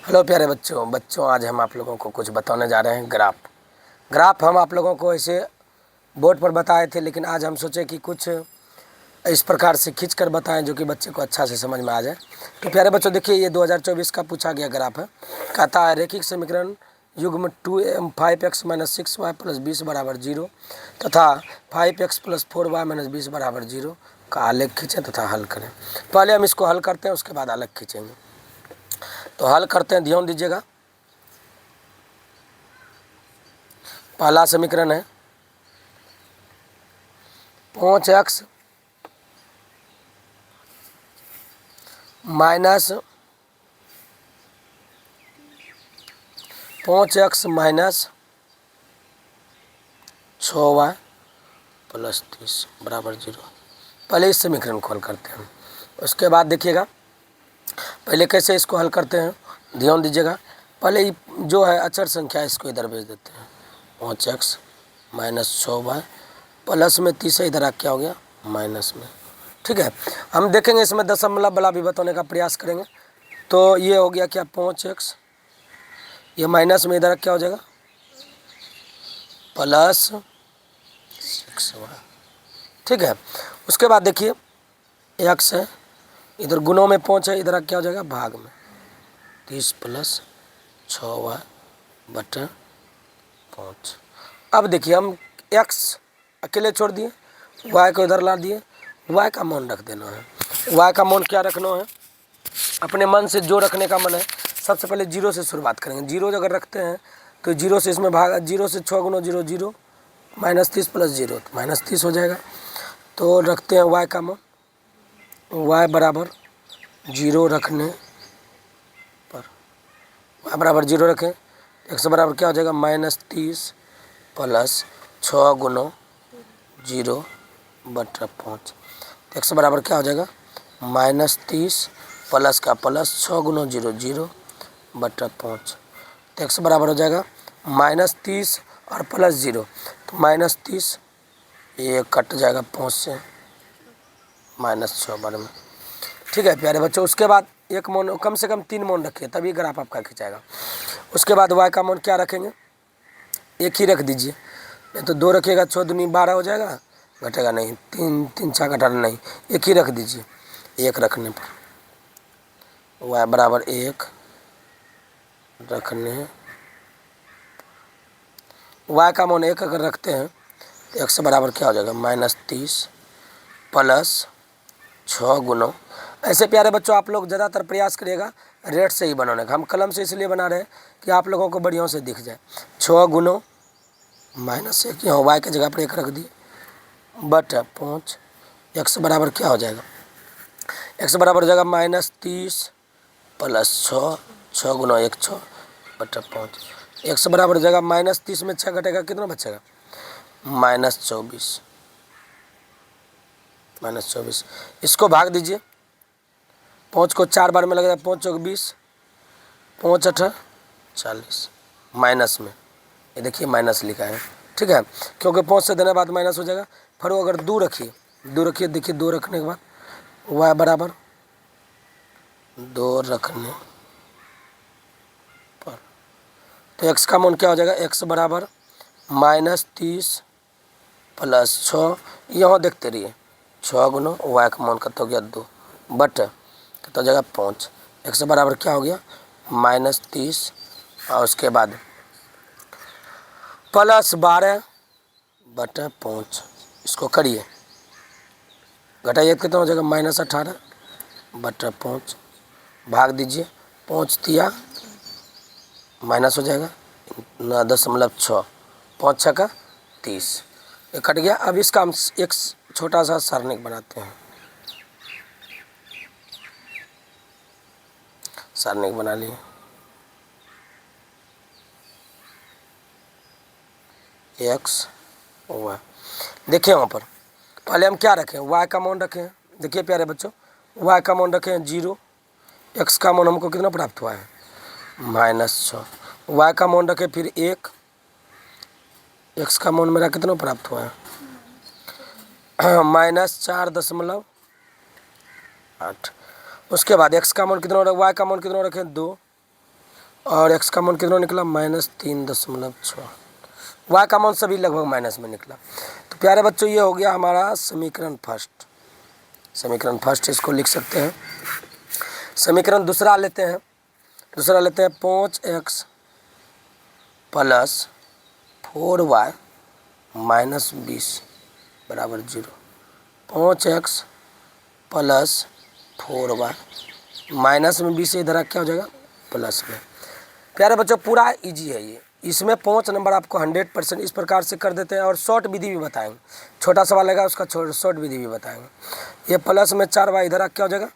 Hello प्यारे बच्चों आज हम आप लोगों को कुछ बताने जा रहे हैं। ग्राफ हम आप लोगों को ऐसे बोर्ड पर बताए थे, लेकिन आज हम सोचे कि कुछ इस प्रकार से खींच कर बताएं जो कि बच्चे को अच्छा से समझ में आ जाए। तो प्यारे बच्चों देखिए, ये 2024 का पूछा गया ग्राफ है। कहता है रेखिक समीकरण युग्म 5x - 6y + 20 = 0 तथा 5x + 4y - 20 = 0 का आलेख खींचें तथा हल करें। पहले हम इसको हल करते हैं, उसके बाद आलेख खींचेंगे। तो हल करते हैं, ध्यान दीजिएगा। पहला समीकरण है 5x माइनस 6y + 30 = 0। पहले इस समीकरण को हल करते हैं, उसके बाद देखिएगा पहले कैसे इसको हल करते हैं। ध्यान दीजिएगा, पहले जो है अचर संख्या इसको इधर भेज देते हैं। 5x - 6y प्लस में 30 इधर आ क्या हो गया माइनस में। ठीक है, हम देखेंगे इसमें दशमलव वाला भी बताने का प्रयास करेंगे। तो ये हो गया क्या 5x, ये माइनस में इधर क्या हो जाएगा +6y। ठीक है, उसके बाद देखिए x है, इधर गुणों में 5 है, इधर क्या हो जाएगा भाग में 30 + 6y / 5। अब देखिए हम x अकेले छोड़ दिए, y को इधर ला दिए, y का मान रख देना है। y का मान क्या रखना है, अपने मन से जो रखने का मन है। सबसे पहले 0 से शुरुआत करेंगे। 0 अगर रखते हैं तो 0 से इसमें भाग, 0 से 6 × 0 0 -30 + 0 तो -30 हो जाएगा। तो रखते हैं y का मान, y बराबर 0 रखने पर y बराबर 0 रखें, x बराबर क्या हो जाएगा -30 + 6 × 0 / 5। x बराबर क्या हो जाएगा -30 प्लस का प्लस 6 × 0 0 / 5। तो x बराबर हो जाएगा -30 और +0 तो -30, ये कट जाएगा 5 से -6 बार में। ठीक है प्यारे बच्चों, उसके बाद एक मान कम से कम 3 मान रखिए, तभी ग्राफ आपका खिंचाएगा। उसके बाद y का मान क्या रखेंगे, एक ही रख दीजिए, नहीं तो 2 रखिएगा 6 दूनी 12 हो जाएगा, घटेगा नहीं, 3 3 6 घटाना नहीं, एक ही रख दीजिए। एक रखने पर y बराबर 1 रखने, y का मान 1 अगर रखते हैं तो x बराबर क्या हो जाएगा -30 + 6 × ऐसे प्यारे बच्चों आप लोग ज़्यादातर प्रयास करिएगा रेट से ही बनाने का। हम कलम से इसलिए बना रहे हैं कि आप लोगों को बढ़िया से दिख जाए। 6 × -1, यहाँ y की जगह पर 1 रख दिए / 5। x बराबर क्या हो जाएगा, x बराबर हो जाएगा -30 + 6 6 × 1 6 / 5। x बराबर हो जाएगा -30 में 6 घटेगा, कितना बचेगा -24 -24। इसको भाग दीजिए, 5 को 4 बार में लगेगा, 5 × 20 5 × 8 40 माइनस में, ये देखिए माइनस लिखा है। ठीक है, क्योंकि 5 से देने बाद माइनस हो जाएगा। फिर वो अगर 2 रखिए, 2 रखिए, देखिए 2 रखने के बाद y बराबर 2 रखने पर, तो x का मान क्या हो जाएगा, x बराबर -30 + 6, यहाँ देखते रहिए 6 × y का मान कत हो गया 2 बट कत हो जाएगा 5। x बराबर क्या हो गया -30 और उसके बाद +12 / 5। इसको करिए, घटाइए कितना हो जाएगा -18 / 5। भाग दीजिए, 5 तिया माइनस हो जाएगा 9.6, 5 6 का 30, ये कट गया। अब इसका हम एक छोटा सा सारणिक बनाते हैं। सारणिक बना लिए, x y। देखिए वहाँ पर पहले हम क्या रखें, y का मान रखें। देखिए प्यारे बच्चों, y का मान रखें 0, x का मान हमको कितना प्राप्त हुआ है -6, y का मान रखें फिर 1, x का मान मेरा कितना प्राप्त हुआ है -4.8। उसके बाद x का मान कितना, y का मान कितना रखें 2, और x का मान कितना निकला -3.6। y का मान सभी लगभग माइनस में निकला। तो प्यारे बच्चों ये हो गया हमारा समीकरण फर्स्ट। समीकरण फर्स्ट इसको लिख सकते हैं। समीकरण दूसरा लेते हैं। 5x + 4y - 20 बराबर 0। 5x + 4y माइनस में 20 इधर क्या हो जाएगा प्लस में। प्यारे बच्चों पूरा इजी है ये। इसमें 5 नंबर आपको 100% इस प्रकार से कर देते हैं और शॉर्ट विधि भी बताएंगे। छोटा सवाल आएगा उसका शॉर्ट विधि भी बताएंगे। ये प्लस में 4y इधर क्या हो जाएगा।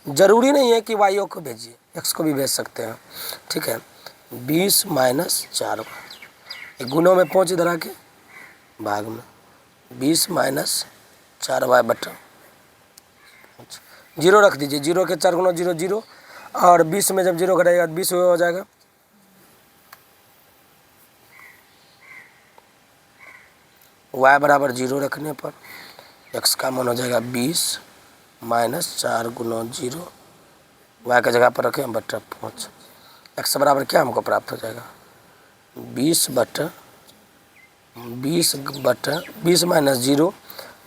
ज़रूरी नहीं है कि वाई को भेजिए, एक्स को भी भेज सकते हैं। ठीक है 20 - 4y गुणों में 5 इधर आके भाग में 20 - 4y बटा 0 रख दीजिए। 0 के 4 गुना 0 0 और 20 में जब 0 घटाएगा 20 हो जाएगा। y बराबर 0 रखने पर x का मान हो जाएगा 20 - 4 गुना 0 y का जगह पर रखें बटा 5। x बराबर क्या हमको प्राप्त हो जाएगा 20 - 0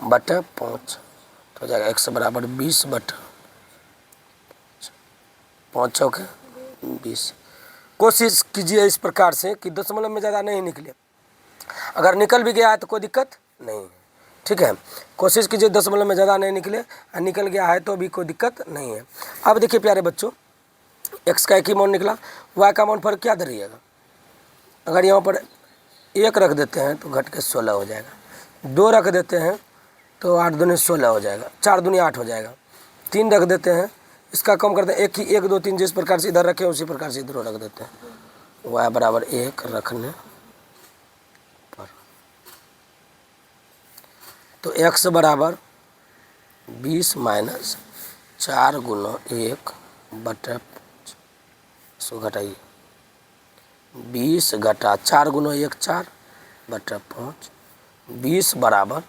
बटा 5 तो हो जाएगा x बराबर 20 बटा 5 चौके 20। कोशिश कीजिए इस प्रकार से कि दशमलव में ज़्यादा नहीं निकले। अगर निकल भी गया है तो कोई दिक्कत नहीं है। ठीक है कोशिश कीजिए दशमलव में ज़्यादा नहीं निकले, और निकल गया है तो भी कोई दिक्कत नहीं है। अब देखिए प्यारे बच्चों x का एक ही मान निकला, y का मान फर्क क्या धरिएगा। अगर यहाँ पर 1 रख देते हैं तो घट के 16 हो जाएगा। 2 रख देते हैं तो 8 दूनी 16 हो जाएगा। 4 दूनी 8 हो जाएगा। 3 रख देते हैं, इसका कम करते हैं 1 2 3 जिस प्रकार से इधर रखे उसी प्रकार से इधर रख देते हैं। y बराबर 1 रखने पर तो x बराबर 20 - 4 गुना 1 बटा 5 इसको घटाइए 20 घटा 4 गुना 1 4 बटा 5 20 बराबर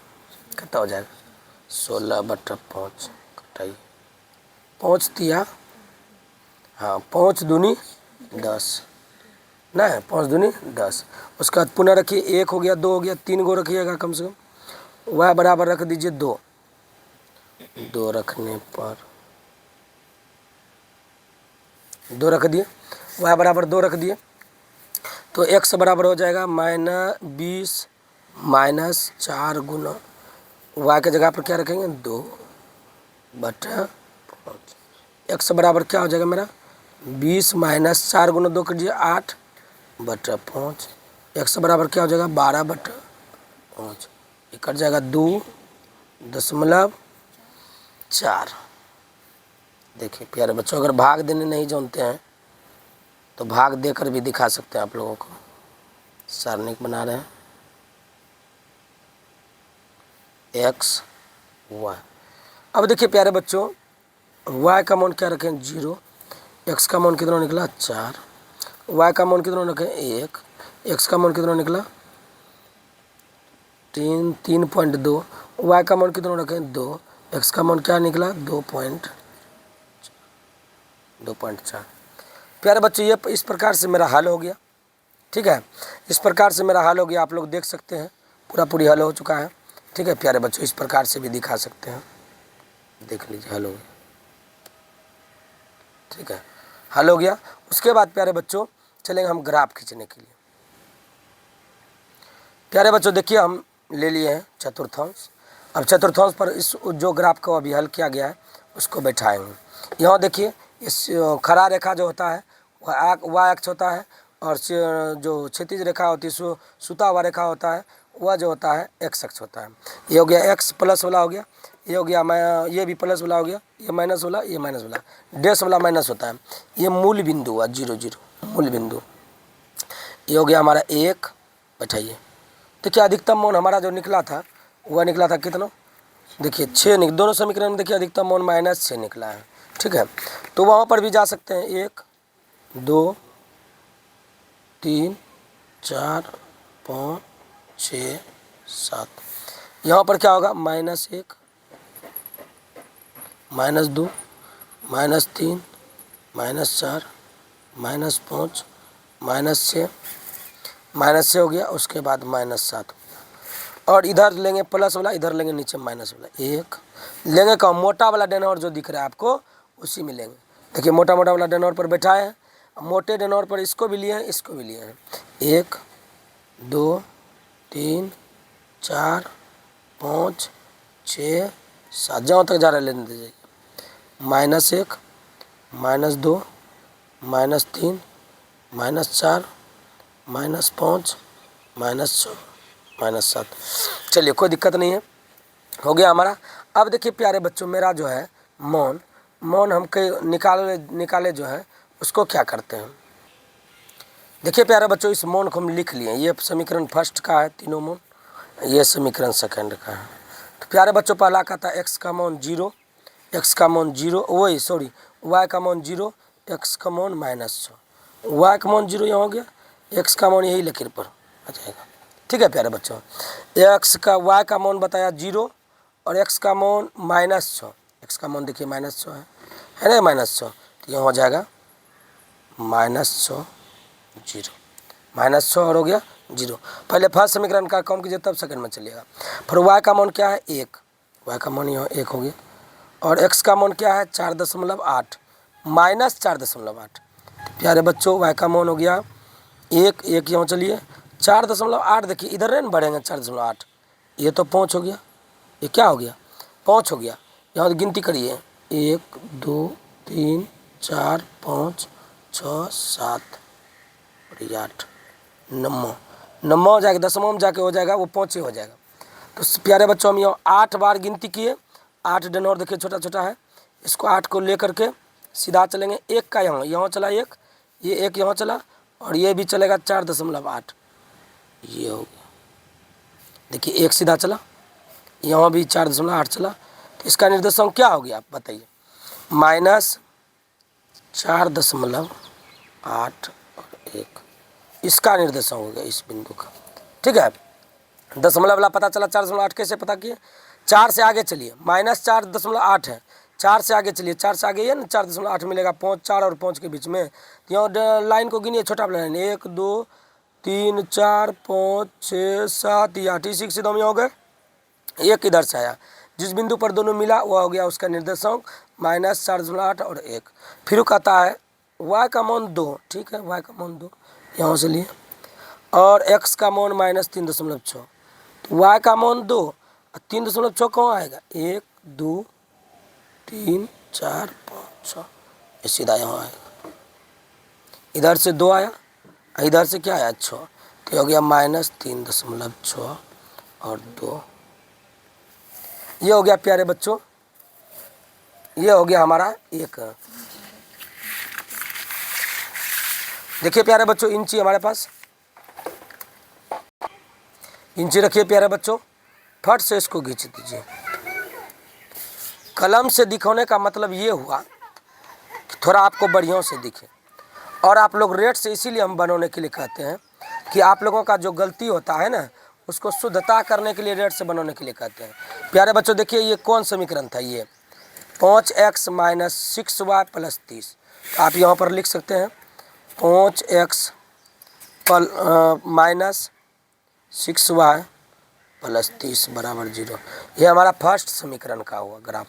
कितना हो जाएगा 16 बटा 5 घटाइए 5 तिया हाँ 5 दूनी 10 ना 5 दूनी 10। उसके बाद पुनः रखिए 1 हो गया 2 हो गया 3 गो रखिएगा कम से कम। वह बराबर रख दीजिए 2 रखने पर 2 रख दिए। वह बराबर 2 रख दिए तो x बराबर हो जाएगा -20 - 4 गुना y के जगह पर क्या रखेंगे 2 बटा 5। x बराबर क्या हो जाएगा मेरा 20 - 4 गुना 2 कीजिए 8 बटा 5। x बराबर क्या हो जाएगा 12 बटा 5। ये कट जाएगा 2.4। देखिए प्यारे बच्चों अगर भाग देने नहीं जानते हैं तो भाग देकर भी दिखा सकते हैं आप लोगों को। सारणिक बना रहे हैं x y। अब देखिए प्यारे बच्चों y का मान क्या रखें 0, x का मान कितना निकला 4, y का मान कितना रखें 1, x का मान कितना निकला 3.2, y का मान कितना रखें 2, x का मान क्या निकला 2.4। प्यारे बच्चों ये इस प्रकार से मेरा हल हो गया। ठीक है इस प्रकार से मेरा हल हो गया। आप लोग देख सकते हैं पूरी हल हो चुका है। ठीक है प्यारे बच्चों इस प्रकार से भी दिखा सकते हैं। देख लीजिए हल हो गया। ठीक है हल हो गया। उसके बाद प्यारे बच्चों चलेंगे हम ग्राफ खींचने के लिए। प्यारे बच्चों देखिए हम ले लिए हैं चतुर्थांश। अब चतुर्थांश पर इस जो ग्राफ को अभी हल किया गया है उसको बैठाएंगे। यहाँ देखिए इस खड़ा रेखा जो होता है वह y अक्ष होता है और जो क्षैतिज रेखा होती है सुता हुआ रेखा होता है वह जो होता है x अक्ष होता है। ये हो गया x प्लस वाला हो गया, ये हो गया ये भी प्लस वाला हो गया, ये माइनस वाला, ये माइनस वाला, डैश वाला माइनस होता है। ये मूल बिंदु हुआ 0 0 मूल बिंदु। ये हो गया हमारा 1 बैठाइए। देखिए अधिकतम मान हमारा जो निकला था वह निकला था कितना देखिए 6 दोनों समीकरण में देखिए अधिकतम मान -6 निकला है। ठीक है तो वहाँ पर भी जा सकते हैं 1 2 3 4 5 6 7। यहाँ पर क्या होगा -1 -2 -3 -4 -5 -6 हो गया। उसके बाद -7 और इधर लेंगे प्लस वाला, इधर लेंगे नीचे माइनस वाला। 1 लेंगे कम, मोटा वाला डेनोर जो दिख रहा है आपको उसी में लेंगे। देखिए मोटा मोटा वाला डेनोर पर बैठा है, मोटे डेनोर पर इसको भी लिए हैं, इसको भी लिए हैं। 1 2 3 4 5 6 7 जहाँ तक जा रहा है लेने दीजिए। -1 -2 -3 -4 -5 -6 -7। चलिए कोई दिक्कत नहीं है, हो गया हमारा। अब देखिए प्यारे बच्चों, मेरा जो है मौन हम के निकाले जो है उसको क्या करते हैं। देखिए प्यारे बच्चों, इस मौन को हम लिख लिए। ये समीकरण फर्स्ट का है, तीनों मौन, ये समीकरण सेकंड का है। तो प्यारे बच्चों पहला का था x का मान 0, x का मान 0, वही सॉरी y का मान 0, x का मान -6, y का मान 0 यहाँ हो गया, x का मान यही लकीर पर आ जाएगा। ठीक है प्यारे बच्चों, x का y का मान बताया 0 और x का मान -6, x का मान देखिए -6 है ना, -6, तो यहाँ हो जाएगा -6 0, -6 और हो गया 0। पहले फर्स्ट समीकरण का काम कीजिए तब सेकंड में चलिएगा। फिर y का मान क्या है 1, y का मान यहाँ 1 हो गया और x का मान क्या है 4.8 -4.8। प्यारे बच्चों y का मान हो गया 1 यहाँ चलिए 4.8, देखिए इधर नहीं बढ़ेंगे 4.8, ये तो 5 हो गया, ये क्या हो गया 5 हो गया। यहाँ तो गिनती करिए 1 2 3 4 5 6 7 और 8 9 हो जाएगा, 10वां में जाके हो जाएगा वो 5 ही हो जाएगा। तो प्यारे बच्चों हम यहाँ 8 बार गिनती किए, 8 डेनोर देखिए छोटा छोटा है, इसको 8 को लेकर के सीधा चलेंगे। 1 का यहाँ चला 1, ये 1 यहाँ चला और ये भी चलेगा 4.8, ये हो गया। देखिए 1 सीधा चला, यहाँ भी 4.8 चला, तो इसका निर्देशांक क्या हो गया आप बताइए, -4.8 और 1, इसका निर्देशांक हो गया इस बिंदु का। ठीक है, दशमलव वाला पता चला 4.8 कैसे पता किए, 4 से आगे चलिए, -4.8 है, 4 से आगे चलिए, 4 से आगे ये ना 4.8 मिलेगा, 5 4 और 5 के बीच में। यहाँ लाइन को गिनिए, छोटा लाइन 1 2 3 4 5 6 7 8, इसी सीधे में हो गए। एक इधर से आया, जिस बिंदु पर दोनों मिला वह हो गया उसका निर्देशांक -4.8 और 1। फिर कहता है y का मान 2, ठीक है, y का मान 2 यहाँ से लिए और x का मान -3.6, तो y का मान 2 और 3.6 कहाँ आएगा, 1 2 3 4 5 6, ये सीधा यहाँ आएगा। इधर से 2 आया, इधर से क्या आया 6, तो हो गया -3.6 और 2। ये हो गया प्यारे बच्चों, ये हो गया हमारा 1। देखिए प्यारे बच्चों इंची हमारे पास, इंची रखिए प्यारे बच्चों, फट से इसको खींच दीजिए। कलम से दिखाने का मतलब ये हुआ कि थोड़ा आपको बढ़िया से दिखे, और आप लोग रेट से इसीलिए हम बनाने के लिए कहते हैं कि आप लोगों का जो गलती होता है ना उसको शुद्धता करने के लिए रेट से बनाने के लिए कहते हैं। प्यारे बच्चों देखिए ये कौन समीकरण था, ये 5x - 6y + 30, तो आप यहाँ पर लिख सकते हैं 5x - 6y + 30 = 0। ये हमारा फर्स्ट समीकरण का हुआ ग्राफ,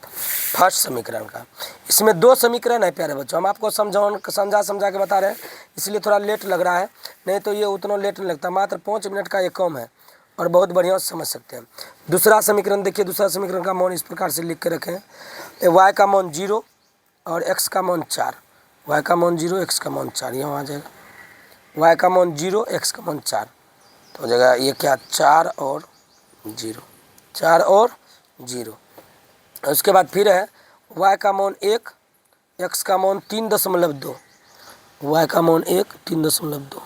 फर्स्ट समीकरण का। इसमें 2 समीकरण है प्यारे बच्चों, हम आपको समझा के बता रहे हैं, इसलिए थोड़ा लेट लग रहा है, नहीं तो ये उतना लेट नहीं लगता, मात्र 5 मिनट का ये कम है और बहुत बढ़िया समझ सकते हैं। दूसरा समीकरण देखिए, दूसरा समीकरण का मान इस प्रकार से लिख के रखें, y का मान 0 और x का मान 4, y का मान 0 x का मान 4, यहाँ आ जाएगा y का मान 0 x का मान 4, तो हो जाएगा ये क्या 4 और 0, 4 और 0। उसके बाद फिर है y का मान 1 x का मान 3.2, y का मान 1 3.2,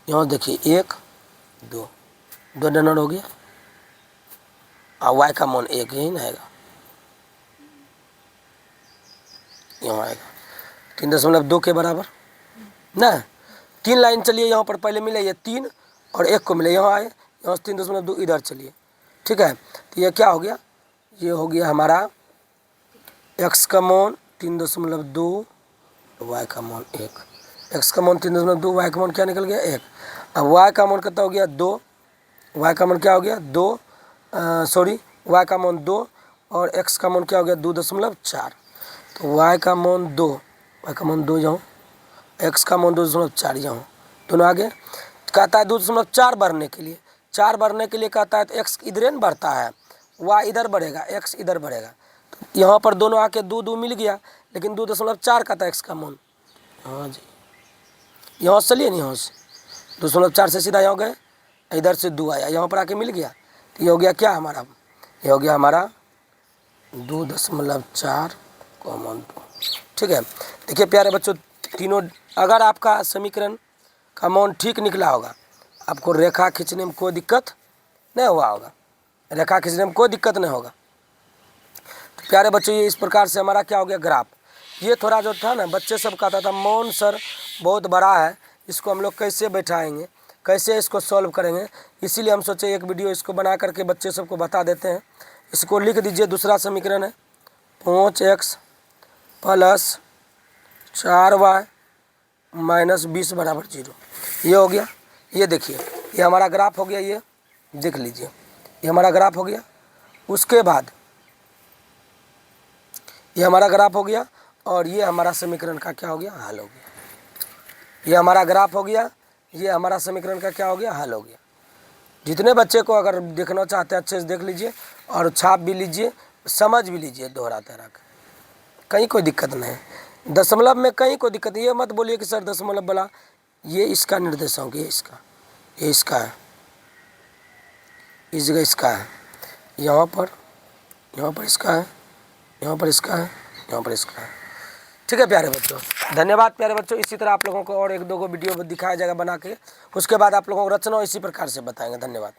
यहाँ देखिए 1 2 डनर हो गया और y का मान 1 यही ना आएगा, यहाँ आएगा 3.2 के बराबर ना। 3 लाइन चलिए, यहाँ पर पहले मिले ये 3 और 1 को मिले, यहाँ आए, यहाँ से 3.2 इधर चलिए, ठीक है, तो ये क्या हो गया, ये हो गया हमारा x का मान 3.2 y का मान 1, x का मान 3.2, y का मान क्या निकल गया 1। अब y का मान कितना हो गया 2, y का मान क्या हो गया 2, सॉरी y का मान 2 और x का मान क्या हो गया 2.4। तो y का मान 2, y का मान 2 जाऊँ, x का मान 2.4 जाऊँ, दोनों आगे। कहता है 2.4 बढ़ने के लिए, 4 बढ़ने के लिए कहता है तो x इधर न बढ़ता है, y इधर बढ़ेगा, x इधर बढ़ेगा। तो यहाँ पर दोनों आके 2 मिल गया, लेकिन 2.4 कहता है x का मान। हाँ जी, यहाँ से चलिए नहीं, यहाँ से 2.4 से सीधा यहाँ गए, इधर से 2 आया, यहाँ पर आके मिल गया। तो ये हो गया क्या हमारा, ये हो गया हमारा 2.4 कॉमन 2। ठीक है, देखिए प्यारे बच्चों, तीनों अगर आपका समीकरण का मान ठीक निकला होगा, आपको रेखा खींचने में कोई दिक्कत नहीं हुआ होगा, रेखा खींचने में कोई दिक्कत नहीं होगा। तो प्यारे बच्चों, ये इस प्रकार से हमारा क्या हो गया ग्राफ। ये थोड़ा जो था ना, बच्चे सब कहता था मान सर बहुत बड़ा है, इसको हम लोग कैसे बैठाएंगे, कैसे इसको सॉल्व करेंगे, इसीलिए हम सोचे एक वीडियो इसको बना करके बच्चे सबको बता देते हैं। इसको लिख दीजिए, दूसरा समीकरण है 5x + 4y - 20 = 0। ये हो गया, ये देखिए ये हमारा ग्राफ हो गया, ये देख लीजिए ये हमारा ग्राफ हो गया। उसके बाद ये हमारा ग्राफ हो गया और ये हमारा समीकरण का क्या हो गया, हल हो गया। ये हमारा ग्राफ हो गया, ये हमारा समीकरण का क्या हो गया, हल हो गया। जितने बच्चे को अगर देखना चाहते हैं अच्छे से देख लीजिए और छाप भी लीजिए, समझ भी लीजिए दोहरा तरह का, कहीं कोई दिक्कत नहीं है। दशमलव में कहीं कोई दिक्कत नहीं, ये मत बोलिए कि सर दशमलव वाला ये इसका निर्देशांक, ये इसका है, इस जगह इसका है, यहाँ पर इसका है, यहाँ पर इसका है, यहाँ पर इसका है। ठीक है प्यारे बच्चों, धन्यवाद प्यारे बच्चों। इसी तरह आप लोगों को और 1-2 वीडियो दिखाया जाएगा बना के, उसके बाद आप लोगों को रचना इसी प्रकार से बताएंगे। धन्यवाद।